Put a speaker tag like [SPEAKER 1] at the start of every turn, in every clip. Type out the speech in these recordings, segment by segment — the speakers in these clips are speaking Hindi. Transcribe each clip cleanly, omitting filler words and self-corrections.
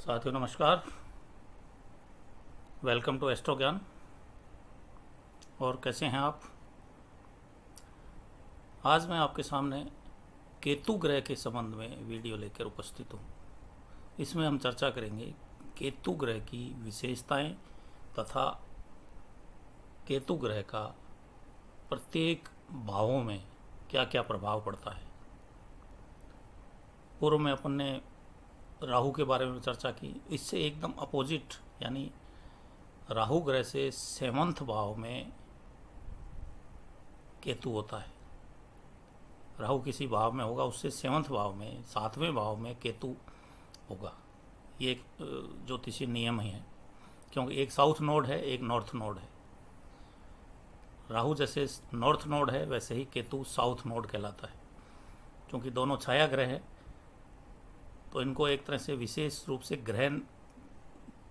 [SPEAKER 1] साथियों नमस्कार। वेलकम टू एस्ट्रो ज्ञान। और कैसे हैं आप? आज मैं आपके सामने केतु ग्रह के संबंध में वीडियो लेकर उपस्थित हूँ। इसमें हम चर्चा करेंगे केतु ग्रह की विशेषताएं तथा केतु ग्रह का प्रत्येक भावों में क्या क्या प्रभाव पड़ता है। पूर्व में अपन ने राहु के बारे में चर्चा की। इससे एकदम अपोजिट, यानी राहु ग्रह से 7वें भाव में केतु होता है। राहु किसी भाव में होगा, उससे 7वें भाव में, 7वें भाव में केतु होगा। ये एक ज्योतिषीय नियम ही है, क्योंकि एक साउथ नोड है, एक नॉर्थ नोड है। राहु जैसे नॉर्थ नोड है, वैसे ही केतु साउथ नोड कहलाता है। क्योंकि दोनों छाया ग्रह है, तो इनको एक तरह से विशेष रूप से ग्रह,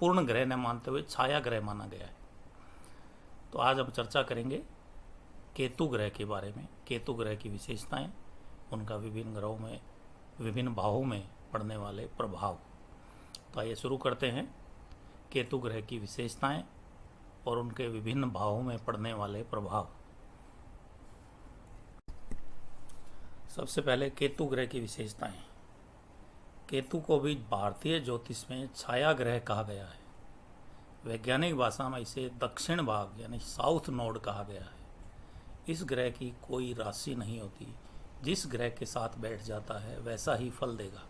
[SPEAKER 1] पूर्ण ग्रह न मानते हुए छाया ग्रह माना गया है। तो आज हम चर्चा करेंगे केतु ग्रह के बारे में, केतु ग्रह की विशेषताएं, उनका विभिन्न ग्रहों में, विभिन्न भावों में पड़ने वाले प्रभाव। तो आइए शुरू करते हैं केतु ग्रह की विशेषताएं और उनके विभिन्न भावों में पड़ने वाले प्रभाव। सबसे पहले केतु ग्रह की विशेषताएं। केतु को भी भारतीय ज्योतिष में छाया ग्रह कहा गया है। वैज्ञानिक भाषा में इसे दक्षिण भाग यानी साउथ नोड कहा गया है। इस ग्रह की कोई राशि नहीं होती, जिस ग्रह के साथ बैठ जाता है वैसा ही फल देगा।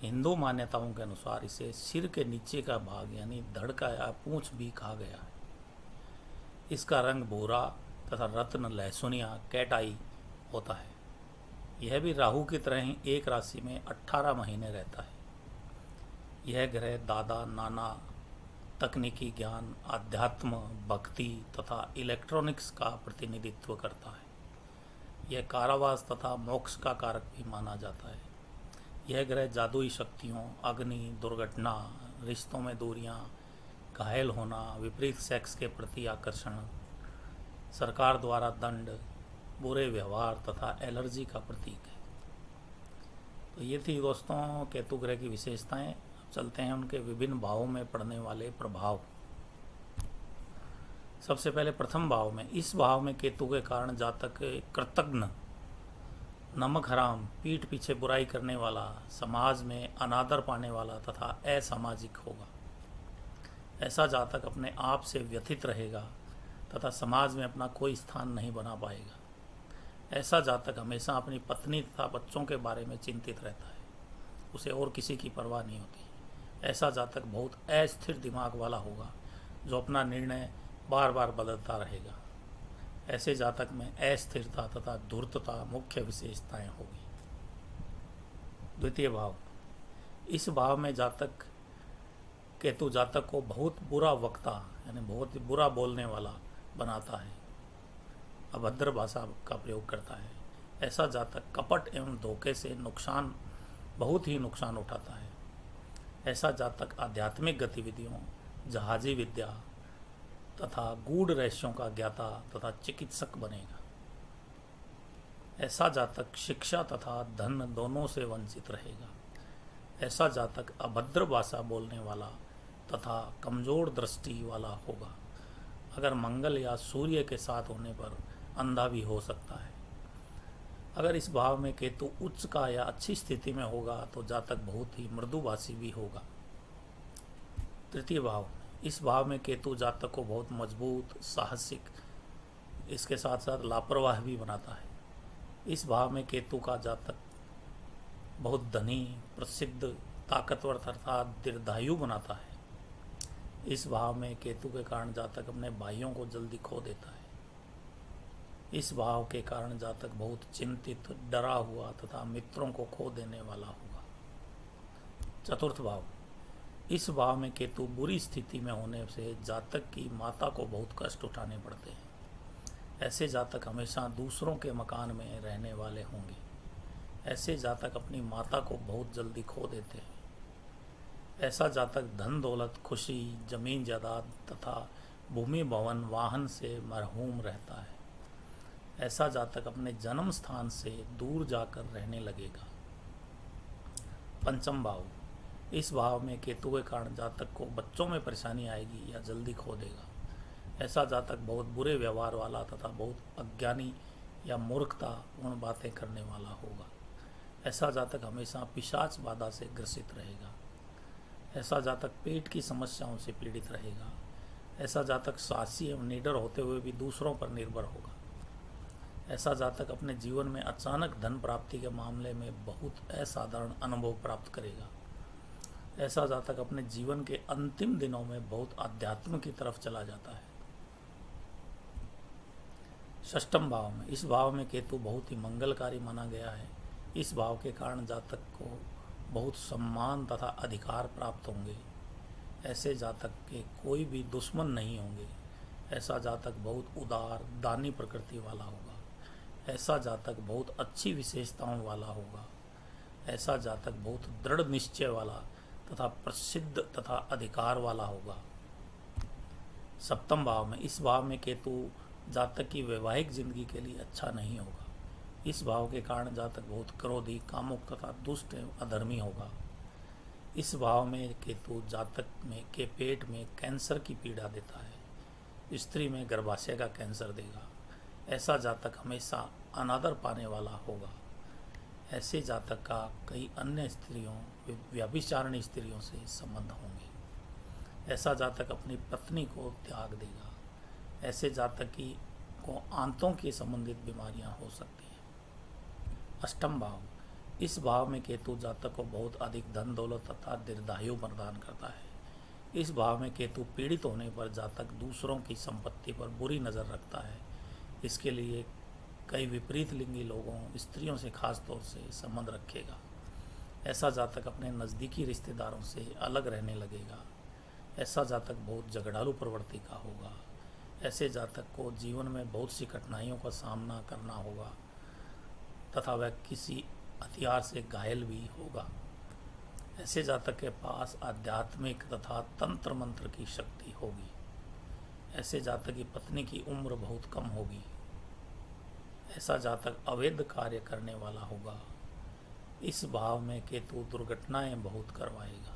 [SPEAKER 1] हिंदू मान्यताओं के अनुसार इसे सिर के नीचे का भाग यानी धड़ का या पूंछ भी कहा गया है। इसका रंग भूरा तथा रत्न लहसुनिया कैटाई होता है। यह भी राहु की तरह ही एक राशि में 18 महीने रहता है। यह ग्रह दादा, नाना, तकनीकी ज्ञान, आध्यात्म, भक्ति तथा इलेक्ट्रॉनिक्स का प्रतिनिधित्व करता है। यह कारावास तथा मोक्ष का कारक भी माना जाता है। यह ग्रह जादुई शक्तियों, अग्नि, दुर्घटना, रिश्तों में दूरियां, घायल होना, विपरीत सेक्स के प्रति आकर्षण, सरकार द्वारा दंड, बुरे व्यवहार तथा एलर्जी का प्रतीक है। तो ये थी दोस्तों केतु ग्रह की विशेषताएं। अब चलते हैं उनके विभिन्न भावों में पड़ने वाले प्रभाव। सबसे पहले प्रथम भाव में, इस भाव में केतु के कारण जातक कृतघ्न, नमक हराम, पीठ पीछे बुराई करने वाला, समाज में अनादर पाने वाला तथा असामाजिक होगा। ऐसा जातक अपने आप से व्यथित रहेगा तथा समाज में अपना कोई स्थान नहीं बना पाएगा। ऐसा जातक हमेशा अपनी पत्नी तथा बच्चों के बारे में चिंतित रहता है, उसे और किसी की परवाह नहीं होती। ऐसा जातक बहुत अस्थिर दिमाग वाला होगा, जो अपना निर्णय बार बार बदलता रहेगा। ऐसे जातक में अस्थिरता तथा धूर्तता मुख्य विशेषताएं होगी। द्वितीय भाव, इस भाव में जातक केतु जातक को बहुत बुरा वक्ता यानी बहुत बुरा बोलने वाला बनाता है, अभद्र भाषा का प्रयोग करता है। ऐसा जातक कपट एवं धोखे से बहुत ही नुकसान उठाता है। ऐसा जातक आध्यात्मिक गतिविधियों, जहाजी विद्या तथा गूढ़ रहस्यों का ज्ञाता तथा चिकित्सक बनेगा। ऐसा जातक शिक्षा तथा धन दोनों से वंचित रहेगा। ऐसा जातक अभद्र भाषा बोलने वाला तथा कमजोर दृष्टि वाला होगा। अगर मंगल या सूर्य के साथ होने पर अंधा भी हो सकता है। अगर इस भाव में केतु उच्च का या अच्छी स्थिति में होगा तो जातक बहुत ही मृदुभाषी भी होगा। तृतीय भाव, इस भाव में केतु जातक को बहुत मजबूत, साहसिक, इसके साथ साथ लापरवाह भी बनाता है। इस भाव में केतु का जातक बहुत धनी, प्रसिद्ध, ताकतवर तथा दीर्घायु बनाता है। इस भाव में केतु के कारण जातक अपने भाइयों को जल्दी खो देता है। इस भाव के कारण जातक बहुत चिंतित, डरा हुआ तथा मित्रों को खो देने वाला होगा। चतुर्थ भाव, इस भाव में केतु बुरी स्थिति में होने से जातक की माता को बहुत कष्ट उठाने पड़ते हैं। ऐसे जातक हमेशा दूसरों के मकान में रहने वाले होंगे। ऐसे जातक अपनी माता को बहुत जल्दी खो देते हैं। ऐसा जातक धन दौलत, खुशी, जमीन जायदाद तथा भूमि भवन, वाहन से मरहूम रहता है। ऐसा जातक अपने जन्म स्थान से दूर जाकर रहने लगेगा। पंचम भाव, इस भाव में केतु के कारण जातक को बच्चों में परेशानी आएगी या जल्दी खो देगा। ऐसा जातक बहुत बुरे व्यवहार वाला तथा बहुत अज्ञानी या मूर्खता पूर्ण बातें करने वाला होगा। ऐसा जातक हमेशा पिशाच बाधा से ग्रसित रहेगा। ऐसा जातक पेट की समस्याओं से पीड़ित रहेगा। ऐसा जातक साहसी एवं निडर होते हुए भी दूसरों पर निर्भर होगा। ऐसा जातक अपने जीवन में अचानक धन प्राप्ति के मामले में बहुत असाधारण अनुभव प्राप्त करेगा। ऐसा जातक अपने जीवन के अंतिम दिनों में बहुत अध्यात्म की तरफ चला जाता है। षष्ठम भाव में, इस भाव में केतु बहुत ही मंगलकारी माना गया है। इस भाव के कारण जातक को बहुत सम्मान तथा अधिकार प्राप्त होंगे। ऐसे जातक के कोई भी दुश्मन नहीं होंगे। ऐसा जातक बहुत उदार दानी प्रकृति वाला होगा। ऐसा जातक बहुत अच्छी विशेषताओं वाला होगा। ऐसा जातक बहुत दृढ़ निश्चय वाला तथा प्रसिद्ध तथा अधिकार वाला होगा। सप्तम भाव में, इस भाव में केतु जातक की वैवाहिक जिंदगी के लिए अच्छा नहीं होगा। इस भाव के कारण जातक बहुत क्रोधी, कामुक तथा दुष्ट एवं अधर्मी होगा। इस भाव में केतु जातक में के पेट में कैंसर की पीड़ा देता है। स्त्री में गर्भाशय का कैंसर देगा। ऐसा जातक हमेशा अनादर पाने वाला होगा। ऐसे जातक का कई अन्य स्त्रियों, व्यभिचारिणी स्त्रियों से संबंध होंगे। ऐसा जातक अपनी पत्नी को त्याग देगा। ऐसे जातक की को आंतों की संबंधित बीमारियां हो सकती हैं। अष्टम भाव, इस भाव में केतु जातक को बहुत अधिक धन दौलत तथा दीर्घायु प्रदान करता है। इस भाव में केतु पीड़ित होने पर जातक दूसरों की संपत्ति पर बुरी नज़र रखता है। इसके लिए कई विपरीत लिंगी लोगों, स्त्रियों से खास तौर से संबंध रखेगा। ऐसा जातक अपने नज़दीकी रिश्तेदारों से अलग रहने लगेगा। ऐसा जातक बहुत झगड़ालू प्रवृत्ति का होगा। ऐसे जातक को जीवन में बहुत सी कठिनाइयों का सामना करना होगा तथा वह किसी हथियार से घायल भी होगा। ऐसे जातक के पास आध्यात्मिक तथा तंत्र मंत्र की शक्ति होगी। ऐसे जातक की पत्नी की उम्र बहुत कम होगी। ऐसा जातक अवैध कार्य करने वाला होगा। इस भाव में केतु दुर्घटनाएं बहुत करवाएगा।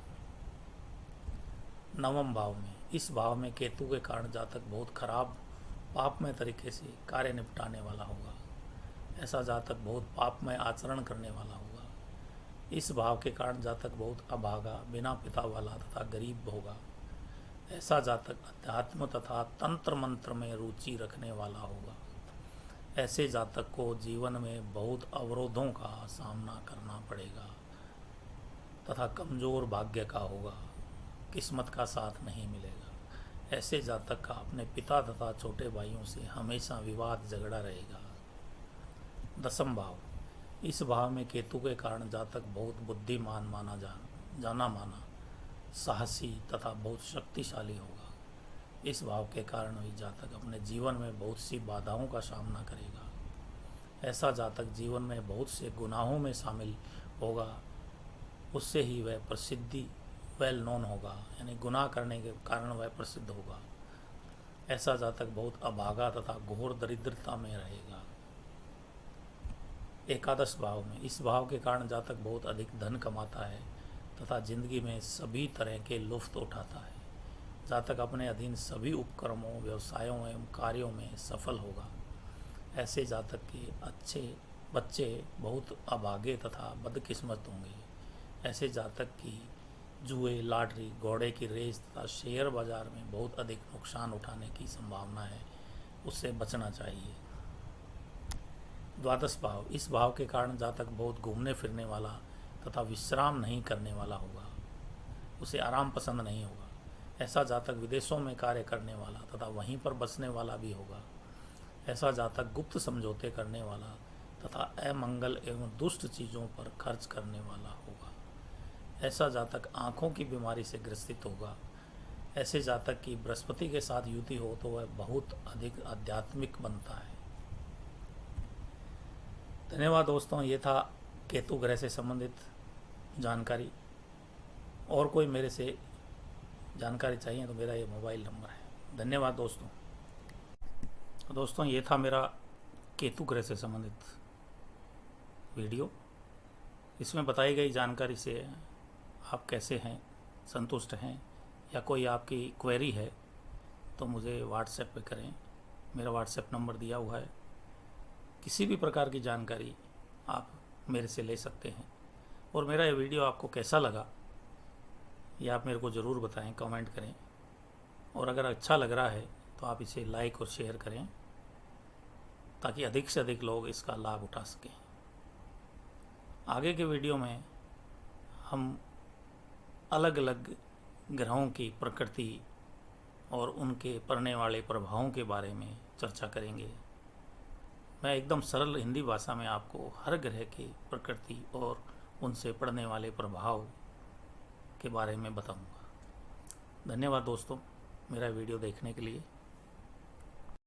[SPEAKER 1] नवम भाव में, इस भाव में केतु के कारण जातक बहुत खराब पापमय तरीके से कार्य निपटाने वाला होगा। ऐसा जातक बहुत पापमय आचरण करने वाला होगा। इस भाव के कारण जातक बहुत अभागा, बिना पिता वाला तथा गरीब होगा। ऐसा जातक अध्यात्म तथा तंत्र मंत्र में रुचि रखने वाला होगा। ऐसे जातक को जीवन में बहुत अवरोधों का सामना करना पड़ेगा तथा कमजोर भाग्य का होगा। किस्मत का साथ नहीं मिलेगा। ऐसे जातक का अपने पिता तथा छोटे भाइयों से हमेशा विवाद झगड़ा रहेगा। दसम भाव, इस भाव में केतु के कारण जातक बहुत बुद्धिमान जाना माना, साहसी तथा बहुत शक्तिशाली होगा। इस भाव के कारण भी जातक अपने जीवन में बहुत सी बाधाओं का सामना करेगा। ऐसा जातक जीवन में बहुत से गुनाहों में शामिल होगा। उससे ही वह प्रसिद्धि वेल नोन होगा, यानी गुनाह करने के कारण वह प्रसिद्ध होगा। ऐसा जातक बहुत अभागा तथा घोर दरिद्रता में रहेगा। एकादश भाव में, इस भाव के कारण जातक बहुत अधिक धन कमाता है तथा जिंदगी में सभी तरह के लुफ्त उठाता है। जातक अपने अधीन सभी उपक्रमों, व्यवसायों एवं कार्यों में सफल होगा। ऐसे जातक के अच्छे बच्चे बहुत अभागे तथा बदकिस्मत होंगे। ऐसे जातक की जुए, लॉटरी, घोड़े की रेस तथा शेयर बाजार में बहुत अधिक नुकसान उठाने की संभावना है, उससे बचना चाहिए। द्वादश भाव, इस भाव के कारण जातक बहुत घूमने फिरने वाला तथा विश्राम नहीं करने वाला होगा। उसे आराम पसंद नहीं होगा। ऐसा जातक विदेशों में कार्य करने वाला तथा वहीं पर बसने वाला भी होगा। ऐसा जातक गुप्त समझौते करने वाला तथा अमंगल एवं दुष्ट चीज़ों पर खर्च करने वाला होगा। ऐसा जातक आँखों की बीमारी से ग्रसित होगा। ऐसे जातक की बृहस्पति के साथ युति हो तो वह बहुत अधिक आध्यात्मिक बनता है। धन्यवाद दोस्तों, ये था केतु ग्रह से संबंधित जानकारी। और कोई मेरे से जानकारी चाहिए तो मेरा ये मोबाइल नंबर है। धन्यवाद दोस्तों। दोस्तों, ये था मेरा केतु ग्रह से संबंधित वीडियो। इसमें बताई गई जानकारी से आप कैसे हैं, संतुष्ट हैं, या कोई आपकी क्वेरी है तो मुझे व्हाट्सएप पे करें। मेरा व्हाट्सएप नंबर दिया हुआ है। किसी भी प्रकार की जानकारी आप मेरे से ले सकते हैं। और मेरा ये वीडियो आपको कैसा लगा ये आप मेरे को ज़रूर बताएं, कमेंट करें। और अगर अच्छा लग रहा है तो आप इसे लाइक और शेयर करें ताकि अधिक से अधिक लोग इसका लाभ उठा सकें। आगे के वीडियो में हम अलग अलग ग्रहों की प्रकृति और उनके पड़ने वाले प्रभावों के बारे में चर्चा करेंगे। मैं एकदम सरल हिंदी भाषा में आपको हर ग्रह की प्रकृति और उनसे पड़ने वाले प्रभाव के बारे में बताऊंगा। धन्यवाद दोस्तों, मेरा वीडियो देखने के लिए।